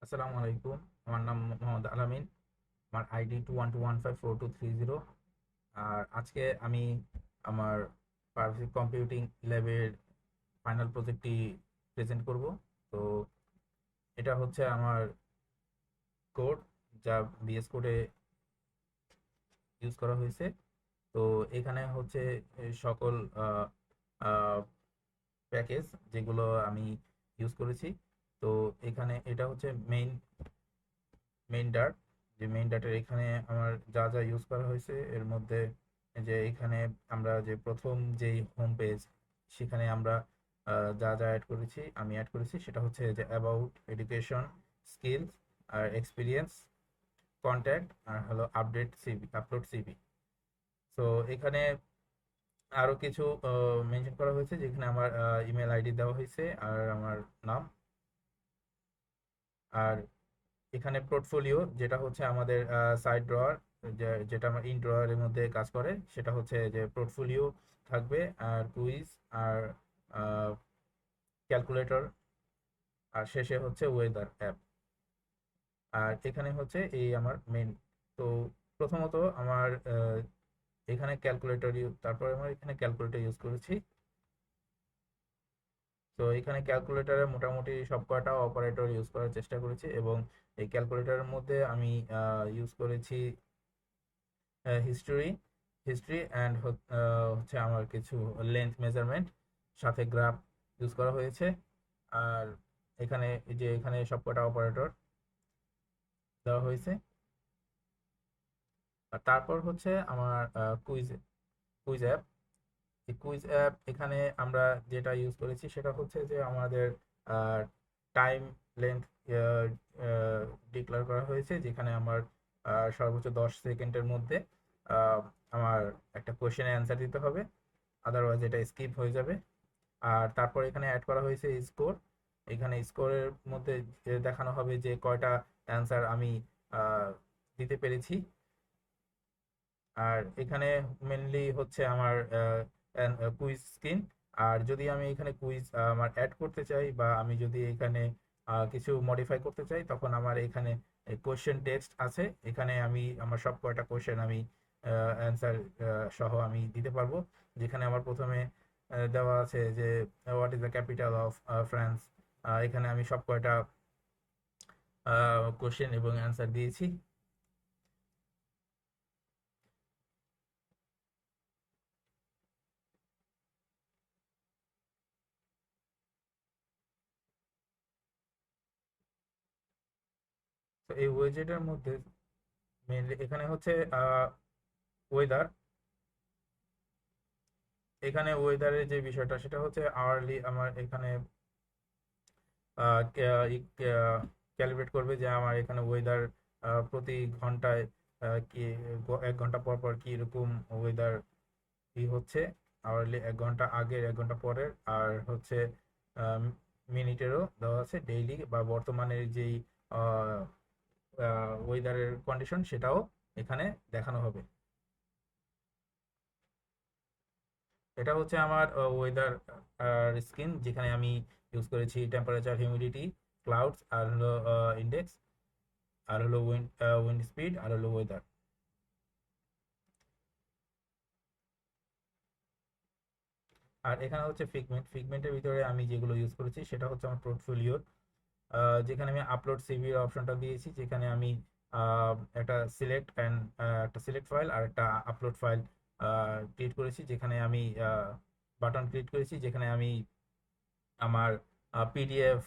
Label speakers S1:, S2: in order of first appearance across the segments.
S1: আসসালামু আলাইকুম। আমার নাম মোহাম্মদ আলামিন। আমার আইডি 21215423 আর আজকে আমি আমার পারফেক্ট কম্পিউটিং ল্যাবের ফাইনাল প্রজেক্টটি প্রেজেন্ট করব। তো এটা হচ্ছে আমার কোড, যা বিএস কোডে ইউজ করা হয়েছে। তো এখানে হচ্ছে সকল প্যাকেজ যেগুলো আমি ইউজ করেছি। তো এখানে এটা হচ্ছে মেইন ডার্ট। যে মেইন ডার্টের এখানে আমার যা যা ইউজ করা হয়েছে এর মধ্যে, যে এখানে আমরা যে প্রথম যেই হোম পেজ, সেখানে আমরা যা যা আমি অ্যাড করেছি সেটা হচ্ছে যে অ্যাবাউট, এডুকেশন, স্কিলস আর এক্সপিরিয়েন্স, কন্ট্যাক্ট আর হলো আপলোড সিভি। তো এখানে আরও কিছু মেনশন করা হয়েছে, যেখানে আমার ইমেল আইডি দেওয়া হয়েছে আর আমার নাম। আর এখানে পোর্টফোলিও, যেটা হচ্ছে আমাদের সাইড ড্রয়ার, যেটা আমার ইন ড্রয়ারের মধ্যে কাজ করে, সেটা হচ্ছে যে পোর্টফোলিও থাকবে, আর কুইজ, আর ক্যালকুলেটর, আর শেষে হচ্ছে ওয়েদার অ্যাপ। আর এখানে হচ্ছে এই আমার মেন। তো প্রথমত আমার এখানে তারপরে আমার এখানে ক্যালকুলেটর ইউজ করেছি। তো এখানে ক্যালকুলেটরে মোটামুটি সব কয়টা অপারেটর ইউজ করার চেষ্টা করেছি, এবং এই ক্যালকুলেটরের মধ্যে আমি ইউজ করেছি হিস্টোরি হিস্ট্রি অ্যান্ড হচ্ছে আমার কিছু লেন্থ মেজারমেন্ট, সাথে গ্রাফ ইউজ করা হয়েছে। আর এখানে এই যে এখানে সবকটা অপারেটর দেওয়া হয়েছে। আর তারপর হচ্ছে আমার কুইজ কুইজ অ্যাপ। এই কুইজ অ্যাপ এখানে আমরা যেটা ইউজ করেছি সেটা হচ্ছে যে আমাদের টাইম লেন্থ ডিক্লেয়ার করা হয়েছে, যেখানে আমার সর্বোচ্চ 10 সেকেন্ডের মধ্যে আহ, আমার একটা কোয়েশ্চেনের অ্যান্সার দিতে হবে, আদারওয়াইজ এটা স্কিপ হয়ে যাবে। আর তারপর এখানে অ্যাড করা হয়েছে স্কোর। এখানে স্কোরের মধ্যে যে দেখানো হবে যে কয়টা অ্যান্সার আমি আহ, দিতে পেরেছি। আর এখানে মেনলি হচ্ছে আমার কুইজ স্ক্রিন। আর যদি আমি এখানে কুইজ আমার অ্যাড করতে চাই, বা আমি যদি এখানে কিছু মডিফাই করতে চাই, তখন আমার এখানে কোয়েশ্চেন টেক্সট আছে। এখানে আমি আমার সব কয়টা কোয়েশ্চেন আমি অ্যান্সার সহ আমি দিতে পারবো। যেখানে আমার প্রথমে দেওয়া আছে যে what is the capital of France. এখানে আমি সব কয়টা কোয়েশ্চেন এবং অ্যান্সার দিয়েছি। তো এই ওয়েজেটের মধ্যে মেনলি এখানে হচ্ছে ওয়েদার। এখানে ওয়েদারের যে বিষয়টা সেটা হচ্ছে আওয়ারলি আমার এখানে ক্যালিব্রেট করবে যে আমার এখানে ওয়েদার প্রতি ঘন্টায় কি 1 ঘন্টা পর পর কি রকম ওয়েদার কি হচ্ছে, আওয়ারলি 1 ঘন্টা আগের, 1 ঘন্টা পরের, আর হচ্ছে মিনিটেরও দেওয়া আছে, ডেইলি বা বর্তমানের যেই ওয়েদারের কন্ডিশন সেটাও এখানে দেখানো হবে। এটা হচ্ছে আমার ওয়েদার স্ক্রিন, যেখানে আমি ইউজ করেছি টেম্পারেচার, হিউমিডিটি, ক্লাউডস, আর হলো ইন্ডেক্স, আর হলো উইন্ড স্পিড, আর হলো ওয়েদার। আর এখানে হচ্ছে ফিগমেন্টের ভিতরে আমি যেগুলো ইউজ করেছি সেটা হচ্ছে আমার পোর্টফোলিওর, যেখানে আমি আপলোড সিভির অপশনটা দিয়েছি, যেখানে আমি আহ, একটা সিলেক্ট অ্যান্ড একটা সিলেক্ট ফাইল আর একটা আপলোড ফাইল ক্রিয়েট করেছি, যেখানে আমি বাটন ক্রিয়েট করেছি, যেখানে আমি আমার পিডিএফ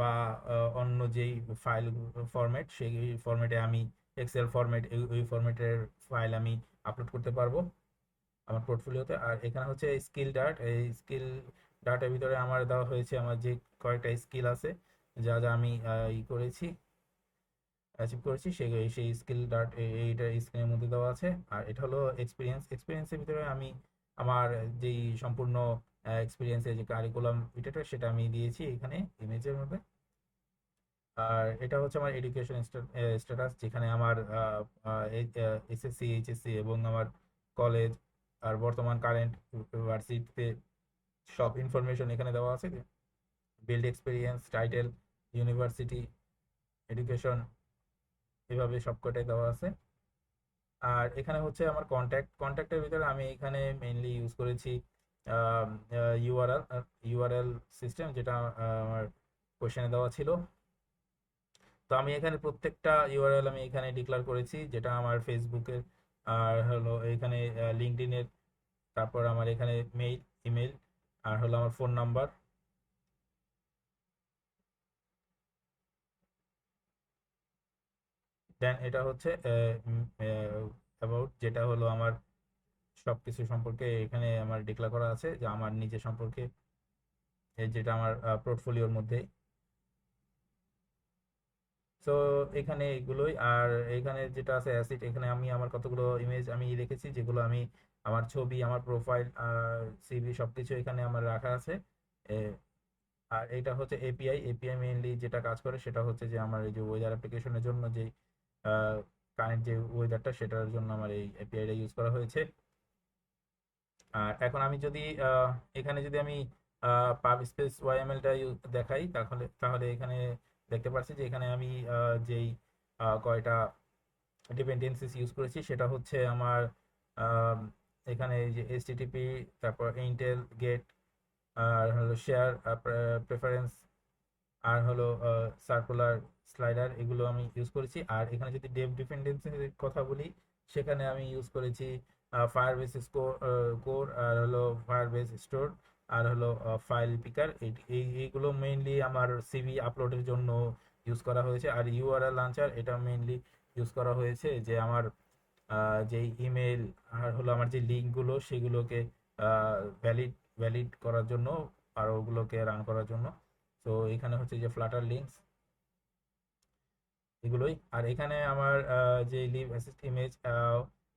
S1: বা অন্য যেই ফাইল ফরম্যাট, সেই ফরম্যাটে আমি এক্সেল ফরম্যাট, ওই ফরম্যাটের ফাইল আমি আপলোড করতে পারবো আমার পোর্টফোলিওতে। আর এখানে হচ্ছে স্কিল ডার্ট। এই স্কিল ডার্টের ভিতরে আমার দেওয়া হয়েছে আমার যে কয়েকটা স্কিল আছে, যা যা আমি করেছি, অ্যাচিভ করেছি, সেই স্কিল ডার্ট এইটা স্ক্রিনের মধ্যে দেওয়া আছে। আর এটা হলো এক্সপিরিয়েন্সের ভিতরে আমি আমার যেই সম্পূর্ণ এক্সপিরিয়েন্সের যে কারিকুলাম ভিডিওটা সেটা আমি দিয়েছি এখানে ইমেজের মধ্যে। আর এটা হচ্ছে আমার এডুকেশন স্ট্যাটাস, যেখানে আমার এসএসসি, এইচএসসি এবং আমার কলেজ আর বর্তমান কারেন্ট ভার্সিটিতে সব ইনফরমেশন এখানে দেওয়া আছে। Build experience, title, university, education, এভাবে সবকটাই দেওয়া আছে। আর এখানে হচ্ছে আমার কন্ট্যাক্টের ভিতরে আমি এখানে মেইনলি ইউজ করেছি ইউআরএল ইউআরএল সিস্টেম, যেটা আমার কোশ্চেনে দেওয়া ছিল। তো আমি এখানে প্রত্যেকটা ইউআরএল আমি এখানে ডিক্লেয়ার করেছি, যেটা আমার ফেসবুকের, আর হলো এখানে লিঙ্কডইনের, তারপর আমার এখানে ইমেল, আর হলো আমার ফোন নাম্বার। দেন এটা হচ্ছে অ্যাবাউট, যেটা হলো আমার সবকিছু সম্পর্কে এখানে আমার ডিক্লেয়ার করা আছে, যে আমার নিজের সম্পর্কে, যেটা আমার পোর্টফোলিওর মধ্যে। সো এখানে এগুলোই। আর এখানে যেটা আছে অ্যাসিড, এখানে আমি আমার কতগুলো ইমেজ আমি রেখেছি, যেগুলো আমি আমার ছবি, আমার প্রোফাইল, সিভি সবকিছু এখানে আমার রাখা আছে। এ, আর এটা হচ্ছে এপিআই। এপিআই মেইনলি যেটা কাজ করে সেটা হচ্ছে যে আমার এই যে ওয়েদার অ্যাপ্লিকেশনের জন্য যে কারেন্ট যে ওয়েদারটা, সেটার জন্য আমার এই এপিআইটা ইউজ করা হয়েছে। আর এখন আমি যদি এখানে যদি আমি পাব স্পেস ওয়াইএমএলটা দেখাই, তাহলে তাহলে এখানে দেখতে পাচ্ছি যে এখানে আমি যেই কয়টা ডিপেন্ডেন্সিস ইউজ করেছি, সেটা হচ্ছে আমার আম, এখানে এই যে এইচটিটিপি, তারপর ইন্টেল গেট, আর হলো শেয়ার প্রেফারেন্স, আর হলো সার্কুলার স্লাইডার, এগুলো আমি ইউজ করেছি। আর এখানে যদি ডেভ ডিপেন্ডেন্সির কথা বলি, সেখানে আমি ইউজ করেছি ফায়ারবেস কোর, আর হলো ফায়ারবেস স্টোর, আর হলো ফাইল পিকার। এইগুলো মেইনলি আমার সিভি আপলোডের জন্য ইউজ করা হয়েছে। আর ইউআরএল লাঞ্চার, এটা মেইনলি ইউজ করা হয়েছে যে আমার যেই ইমেল, আর হলো আমার যে লিঙ্কগুলো, সেগুলোকে ভ্যালিড ভ্যালিড করার জন্য, আর ওগুলোকে রান করার জন্য। তো এখানে হচ্ছে যে ফ্লাটার লিঙ্কস, এগুলোই। আর এখানে আমার যে লিভ অ্যাসিস্ট ইমেজ,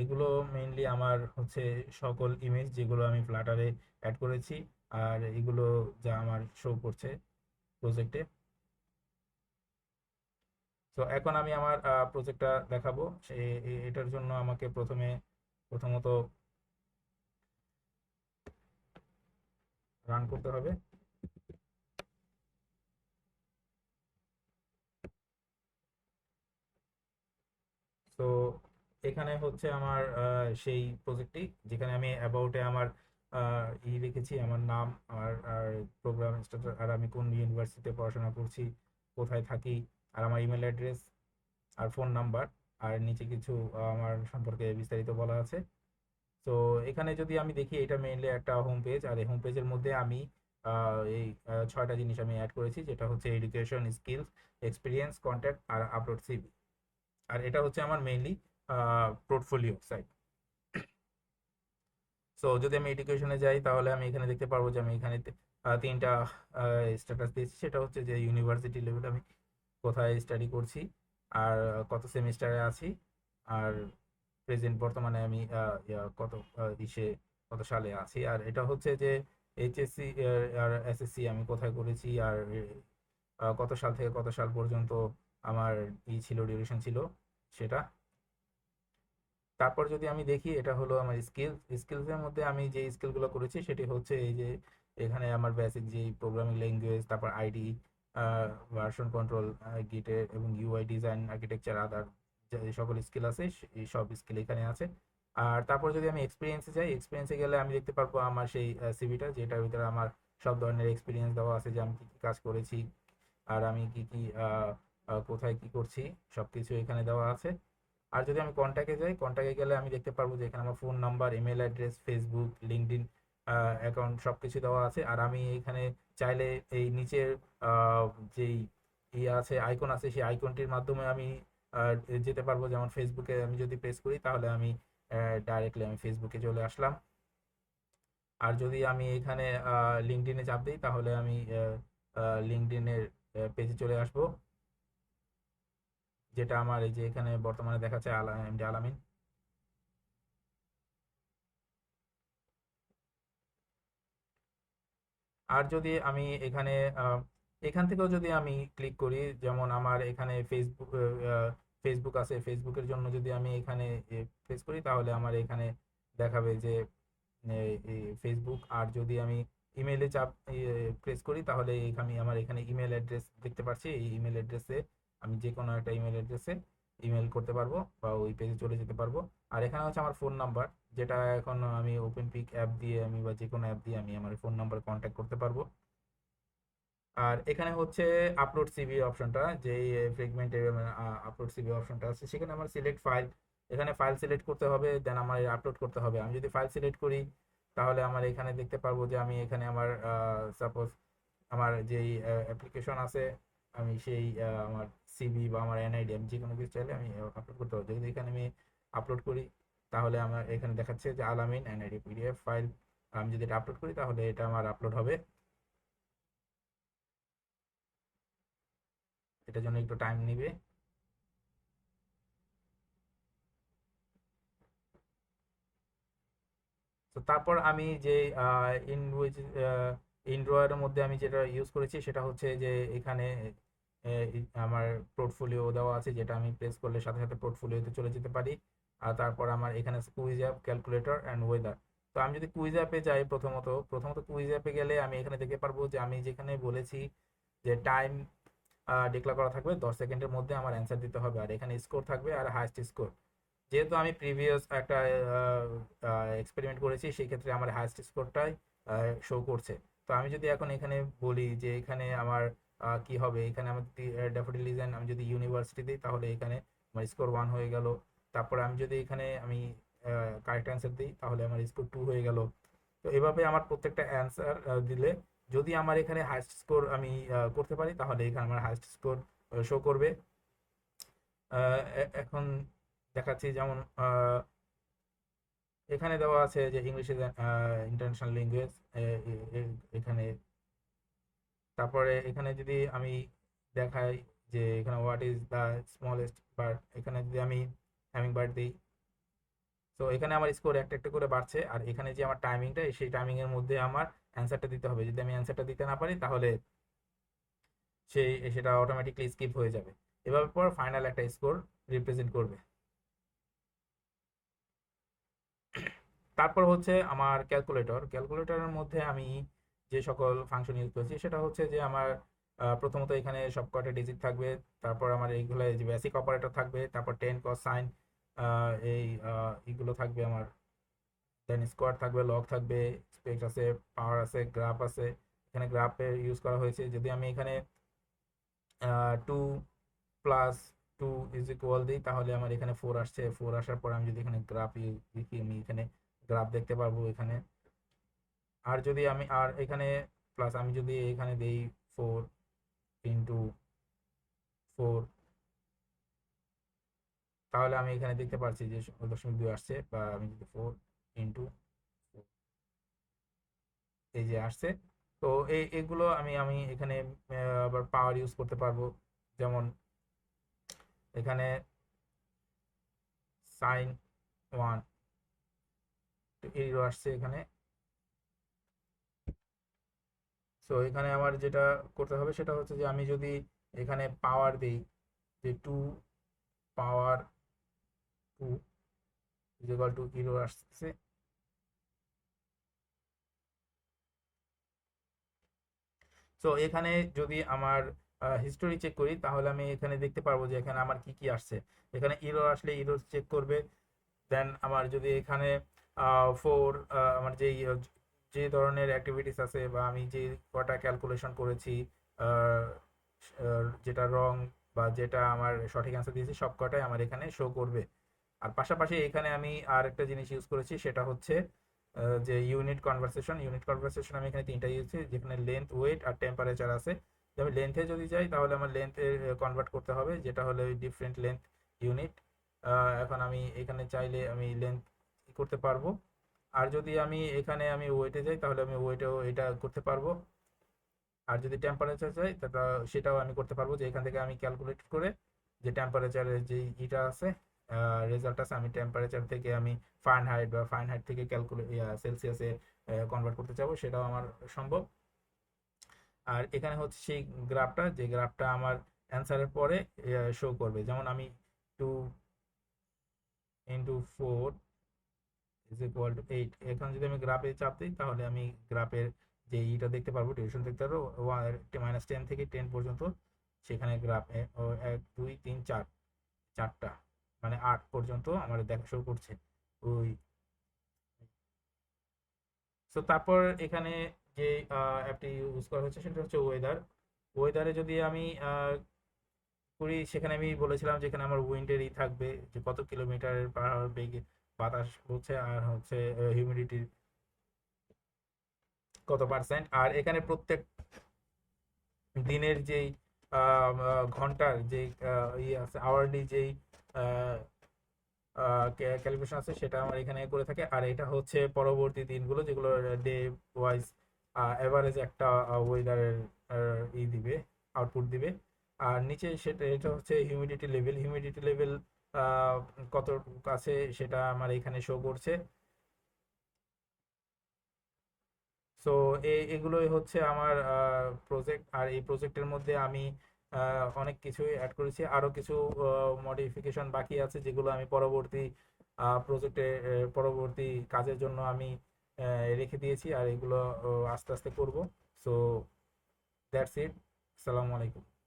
S1: এগুলো মেইনলি আমার হচ্ছে সকল ইমেজ যেগুলো আমি ফ্লাটারে অ্যাড করেছি, আর এগুলো যা আমার শো করছে প্রজেক্টে। তো এখন আমি আমার প্রজেক্টটা দেখাবো। এটার জন্য আমাকে প্রথমত রান করতে হবে। তো এখানে হচ্ছে আমার সেই প্রজেক্টটি, যেখানে আমি অ্যাবাউটে আমার লিখেছি, আমার নাম, আর প্রোগ্রাম স্ট্রাকচার, আর আমি কোন ইউনিভার্সিটিতে পড়াশোনা করছি, কোথায় থাকি, আর আমার ইমেল অ্যাড্রেস, আর ফোন নাম্বার, আর নিচে কিছু আমার সম্পর্কে বিস্তারিত বলা আছে। তো এখানে যদি আমি দেখি, এটা মেইনলি একটা হোম পেজ, আর এই হোম পেজের মধ্যে আমি এই 6টা জিনিস আমি অ্যাড করেছি, যেটা হচ্ছে এডুকেশন, স্কিলস, এক্সপিরিয়েন্স, কন্ট্যাক্ট, আর আপলোড সিভি। আর এটা হচ্ছে আমার মেইনলি পোর্টফোলিও সাইট। সো যদি আমি এডুকেশনে যাই, তাহলে আমি এখানে দেখতে পারবো যে আমি এখানে 3টা স্ট্যাটাস দিয়েছি। সেটা হচ্ছে যে ইউনিভার্সিটি লেভেল আমি কোথায় স্টাডি করছি, আর কত সেমিস্টারে আছি, আর প্রেজেন্ট বর্তমানে আমি কত ইসে কত সালে আছি। আর এটা হচ্ছে যে এইচএসসি আর এসএসসি আমি কোথায় করেছি, আর কত সাল থেকে কত সাল পর্যন্ত আমার ছিল, ডিউরেশন ছিল সেটা। তারপর যদি আমি দেখি, এটা হলো আমার স্কিলসের মধ্যে আমি যে স্কিলগুলো করেছি, সেটি হচ্ছে এই যে এখানে আমার বেসিক যে প্রোগ্রামিং ল্যাঙ্গুয়েজ, তারপর আইডি, ভার্সন কন্ট্রোল, গিটের, এবং ইউআই ডিজাইন, আর্কিটেকচার, আদার যে সকল স্কিল আছে, এই সব স্কিল এখানে আছে। আর তারপর যদি আমি এক্সপিরিয়েন্সে যাই, এক্সপিরিয়েন্সে গেলে আমি দেখতে পারবো আমার সেই সিভিটা, যেটার ভিতরে আমার সব ধরনের এক্সপিরিয়েন্স দেওয়া আছে, যে আমি কী কী কাজ করেছি, আর আমি কি কি কোথায় কি করছি, সবকিছু এখানে দেওয়া আছে। আর যদি আমি কন্ট্যাক্টে যাই, কন্ট্যাক্টে গেলে আমি দেখতে পারবো যে এখানে আমার phone number, email address, Facebook, LinkedIn account সবকিছু দেওয়া আছে। আর আমি এখানে চাইলে এই নিচের আহ, যেই ইয়ে আছে, আইকন আছে, সেই আইকনটির মাধ্যমে আমি যেতে পারবো। যেমন ফেসবুকে আমি যদি প্রেস করি, তাহলে আমি ডাইরেক্টলি আমি ফেসবুকে চলে আসলাম। আর যদি আমি এখানে লিঙ্কডইনে চাপ দিই, তাহলে আমি লিঙ্কডইনের পেজে চলে আসবো, যেটা আমার এই যে এখানে বর্তমানে দেখাচ্ছে এমডি আলামিন। আর যদি আমি এখানে এখান থেকেও যদি আমি ক্লিক করি, যেমন আমার এখানে ফেসবুক আছে, ফেসবুকের জন্য যদি আমি এখানে প্রেস করি, তাহলে আমার এখানে দেখাবে যে ফেসবুক। আর যদি আমি ইমেইলে চাপ প্রেস করি, তাহলে এখানে আমার এখানে ইমেল অ্যাড্রেস দেখতে পাচ্ছি। এই ইমেল অ্যাড্রেসে আমি যে কোনো একটা ইমেল অ্যাড্রেসে ইমেল করতে পারবো বা ওই পেজে চলে যেতে পারবো। আর এখানে হচ্ছে আমার ফোন নাম্বার, যেটা এখন আমি ওপেন পিক অ্যাপ দিয়ে আমি বা যে কোনো অ্যাপ দিয়ে আমি আমার ফোন নাম্বার কন্ট্যাক্ট করতে পারবো। আর এখানে হচ্ছে আপলোড সিভি অপশনটা, যে ফ্রেগমেন্টে আপলোড সিভি অপশনটা আছে, সেখানে আমার সিলেক্ট ফাইল, এখানে ফাইল সিলেক্ট করতে হবে, দেন আমার আপলোড করতে হবে। আমি যদি ফাইল সিলেক্ট করি তাহলে আমার এখানে দেখতে পারবো যে আমি এখানে আমার সাপোজ আমার যেই অ্যাপ্লিকেশন আছে, আমি সেই আমার সিভি বা আমার এনআইডি আমি যে কোনো কিছু চাইলে আমি আপলোড করতে পারবো। যদি এখানে আমি আপলোড করি তাহলে আমার এখানে দেখাচ্ছে যে আলামিন এনআইডি পিডিএফ ফাইল। আমি যদি এটা আপলোড করি তাহলে এটা আমার আপলোড হবে। এটার জন্য একটু টাইম নিবে। তো তারপর আমি যে ইনভয়েস ইনড্রয়ারের মধ্যে আমি যেটা ইউজ করেছি সেটা হচ্ছে যে এখানে আমার পোর্টফোলিও দেওয়া আছে, যেটা আমি প্রেস করলে সাথে সাথে পোর্টফোলিওতে চলে যেতে পারি। আর তারপর আমার এখানে quiz app, calculator and weather. তো আমি যদি কুইজ অ্যাপে যাই, প্রথমত কুইজ অ্যাপে গেলে আমি এখানে দেখতে পারবো যে আমি যেখানে বলেছি যে টাইম ডিক্লেয়ার করা থাকবে 10 সেকেন্ডের মধ্যে আমার অ্যান্সার দিতে হবে, আর এখানে স্কোর থাকবে আর হাইস্ট স্কোর। যেহেতু আমি প্রিভিয়াস একটা এক্সপেরিমেন্ট করেছি, সেই ক্ষেত্রে আমার হাইস্ট স্কোরটাই শো করছে। তো আমি যদি এখন এখানে বলি যে এখানে আমার কি হবে, এখানে আমার ড্যাফোডিল ডিজাইন আমি যদি ইউনিভার্সিটি দিই তাহলে এখানে আমার স্কোর 1 হয়ে গেল। তারপরে আমি যদি এখানে আমি কারেক্ট অ্যান্সার দিই তাহলে আমার স্কোর 2 হয়ে গেল। তো এভাবে আমার প্রত্যেকটা অ্যান্সার দিলে যদি আমার এখানে হাইস্ট স্কোর আমি করতে পারি তাহলে এখানে আমার হাইস্ট স্কোর শো করবে। এখন দেখাচ্ছি, যেমন এখানে দেওয়া আছে যে ইংলিশ ইজ ইন্টারন্যাশনাল ল্যাঙ্গুয়েজ এখানে। তারপরে এখানে যদি আমি দেখাই যে এখানে what is the smallest bird, এখানে যদি আমি হ্যামিং বার্ড দিই, তো এখানে আমার স্কোর একটা একটা করে বাড়ছে। আর এখানে যে আমার টাইমিংটা, সেই টাইমিংয়ের মধ্যে আমার অ্যান্সারটা দিতে হবে। যদি আমি অ্যান্সারটা দিতে না পারি তাহলে সেটা অটোমেটিকলি স্কিপ হয়ে যাবে। এভাবে পর ফাইনাল একটা স্কোর রিপ্রেজেন্ট করবে। তারপর হচ্ছে আমার ক্যালকুলেটরের মধ্যে আমি যে সকল ফাংশন ইউজ করছি সেটা হচ্ছে যে আমার প্রথমত এখানে সবকটা ডিজিট থাকবে। তারপর আমার এইগুলো যে বেসিক অপারেটর থাকবে, তারপর টেন কস সাইন এই এইগুলো থাকবে আমার। দেন স্কোয়ার থাকবে, লগ থাকবে, স্পেস আছে, পাওয়ার আছে, গ্রাফ আছে। এখানে গ্রাফের ইউজ করা হয়েছে। যদি আমি এখানে 2 + 2 দিই তাহলে আমার এখানে 4 আসছে। 4 আসার পর আমি যদি এখানে গ্রাফ দেখি, আমি এখানে গ্রাফ দেখতে পারবো এখানে। আর যদি আমি আর এখানে প্লাস আমি যদি এখানে দেই 4 × 4, তাহলে আমি এখানে দেখতে পাচ্ছি যে 0.2 আসছে। বা আমি যদি 4 × 4 এই যে আসছে। তো এগুলো আমি আমি এখানে আবার পাওয়ার ইউজ করতে পারবো। যেমন এখানে sin 1 আসছে এখানে। সো এখানে আমার যেটা করতে হবে সেটা হচ্ছে যে আমি যদি এখানে পাওয়ার দিই যে 2 ^ 2 আসছে। সো এখানে যদি আমার হিস্টোরি চেক করি তাহলে আমি এখানে দেখতে পারবো যে এখানে আমার কি কি আসছে। এখানে ইরো আসলে ইরো চেক করবে। দেন আমার যদি এখানে আমার যেই যে ধরনের অ্যাক্টিভিটিস আছে বা আমি যে কটা ক্যালকুলেশন করেছি, আহ, যেটা রং বা যেটা আমার সঠিক অ্যান্সার দিয়েছি সব কটাই আমার এখানে শো করবে। আর পাশাপাশি এখানে আমি আর একটা জিনিস ইউজ করেছি সেটা হচ্ছে যে ইউনিট কনভারসেশন আমি এখানে 3টা ইউজ করেছি, যেখানে লেন্থ, ওয়েট আর টেম্পারেচার আছে। তো আমি লেন্থে যদি যাই তাহলে আমার লেন্থে কনভার্ট করতে হবে, যেটা হলো ডিফারেন্ট লেন্থ ইউনিট। এখন আমি এখানে চাইলে আমি লেন্থ করতে পারবো। আর যদি আমি এখানে আমি ওয়েটে যাই তাহলে আমি ওয়েটেও এটা করতে পারবো। আর যদি টেম্পারেচার চাই সেটাও আমি করতে পারবো, যে এখান থেকে আমি ক্যালকুলেট করে যে টেম্পারেচারের যে ইটা আছে, রেজাল্ট আছে, আমি টেম্পারেচার থেকে আমি ফারেনহাইট বা ফারেনহাইট থেকে সেলসিয়াসে কনভার্ট করতে চাবো, সেটাও আমার সম্ভব। আর এখানে হচ্ছে সেই গ্রাফটা, যে গ্রাফটা আমার অ্যান্সারের পরে শো করবে। যেমন আমি 2 × 4 = 8, এখন যদি আমি গ্রাফে চাপ দিই তাহলে আমি গ্রাফের যে ইটা দেখতে পারবো, ডিউরেশন দেখতে পারবো -10 থেকে 10 পর্যন্ত সেখানে গ্রাফ 1 2 3 4 4টা মানে 8 পর্যন্ত আমার দেখা শো করছে ওই। সো তারপর এখানে যে অ্যাপটি ইউজ করা হচ্ছে সেটা হচ্ছে ওয়েদার। ওয়েদারে যদি আমি করি, সেখানে আমি বলেছিলাম যেখানে আমার উইন্ডের থাকবে যে কত কিলোমিটার পার আওয়ার বেগে বাতাস হচ্ছে, আর হচ্ছে হিউমিডিটির কত পার্সেন্ট। আর এখানে প্রত্যেক দিনের যেই ঘন্টার যে ইয়ে আছে, আওয়ারলি যেই ক্যালিব্রেশন আছে সেটা আমার এখানে করে থাকে। আর এটা হচ্ছে পরবর্তী দিনগুলো যেগুলো ডে ওয়াইজ এভারেজ একটা ওয়েদারের দিবে, আউটপুট দিবে। আর নিচে সেটা এটা হচ্ছে হিউমিডিটি লেভেল কত আছে সেটা আমার এখানে শো করছে। সো এগুলোই হচ্ছে আমার প্রজেক্ট। আর এই প্রজেক্টের মধ্যে আমি অনেক কিছুই অ্যাড করেছি, আরো কিছু মডিফিকেশন বাকি আছে যেগুলো আমি পরবর্তী প্রজেক্টে পরবর্তী কাজের জন্য আমি রেখে দিয়েছি, আর এগুলো আস্তে আস্তে করব। So that's it. আসসালামু আলাইকুম।